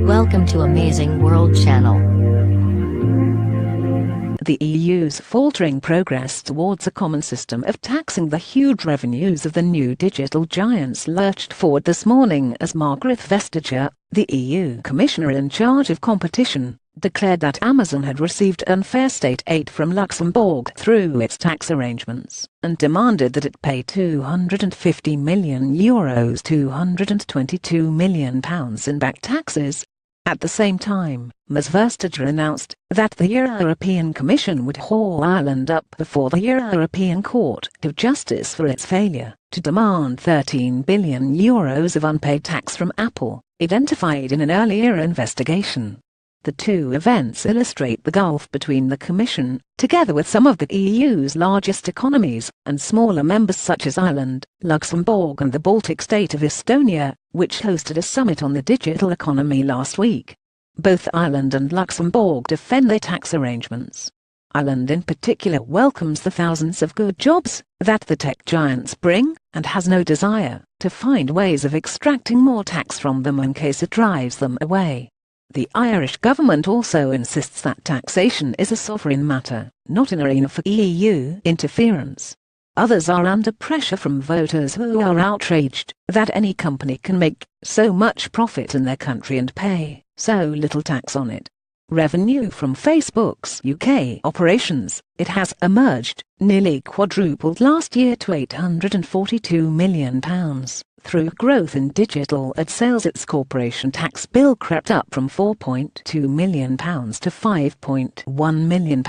Welcome to Amazing World Channel. The EU's faltering progress towards a common system of taxing the huge revenues of the new digital giants lurched forward this morning as Margrethe Vestager, the EU Commissioner in charge of competition, declared that Amazon had received unfair state aid from Luxembourg through its tax arrangements, and demanded that it pay €250 million £222 million in back taxes. At the same time, Ms Vestager announced that the European Commission would haul Ireland up before the European Court of Justice for its failure to demand €13 billion of unpaid tax from Apple, identified in an earlier investigation. The two events illustrate the gulf between the Commission, together with some of the EU's largest economies, and smaller members such as Ireland, Luxembourg and the Baltic state of Estonia, which hosted a summit on the digital economy last week. Both Ireland and Luxembourg defend their tax arrangements. Ireland in particular welcomes the thousands of good jobs that the tech giants bring, and has no desire to find ways of extracting more tax from them in case it drives them away. The Irish government also insists that taxation is a sovereign matter, not an arena for EU interference. Others are under pressure from voters who are outraged that any company can make so much profit in their country and pay so little tax on it. Revenue from Facebook's UK operations, it has emerged, nearly quadrupled last year to £842 million. Through growth in digital ad sales, its corporation tax bill crept up from £4.2 million to £5.1 million.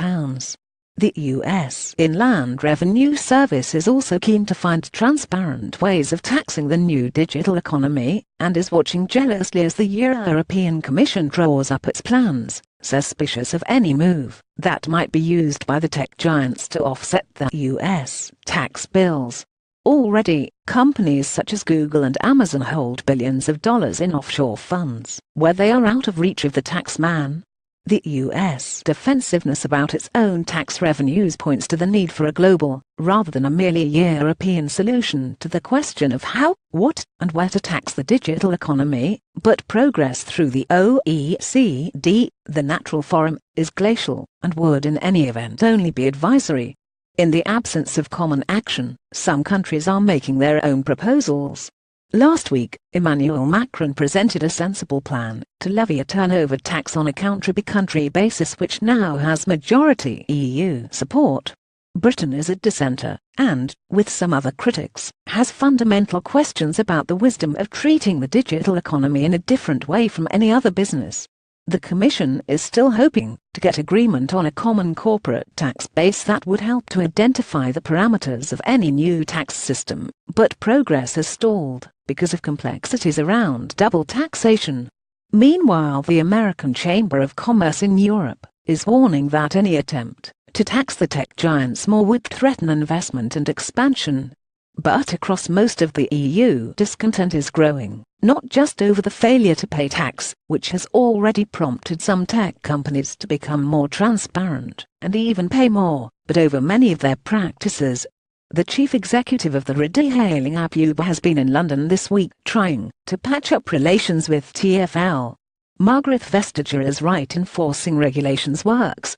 The US Inland Revenue Service is also keen to find transparent ways of taxing the new digital economy, and is watching jealously as the European Commission draws up its plans, suspicious of any move that might be used by the tech giants to offset the US tax bills. Already, companies such as Google and Amazon hold billions of dollars in offshore funds, where they are out of reach of the tax man. The US defensiveness about its own tax revenues points to the need for a global, rather than a merely European solution to the question of how, what, and where to tax the digital economy, but progress through the OECD, the Natural Forum, is glacial, and would in any event only be advisory. In the absence of common action, some countries are making their own proposals. Last week, Emmanuel Macron presented a sensible plan to levy a turnover tax on a country-by-country basis which now has majority EU support. Britain is a dissenter, and, with some other critics, has fundamental questions about the wisdom of treating the digital economy in a different way from any other business. The Commission is still hoping to get agreement on a common corporate tax base that would help to identify the parameters of any new tax system, but progress has stalled because of complexities around double taxation. Meanwhile, the American Chamber of Commerce in Europe is warning that any attempt to tax the tech giants more would threaten investment and expansion. But across most of the EU, discontent is growing, not just over the failure to pay tax, which has already prompted some tech companies to become more transparent and even pay more, but over many of their practices. The chief executive of the ride-hailing app Uber has been in London this week trying to patch up relations with TfL. Margrethe Vestager is right, enforcing regulations works,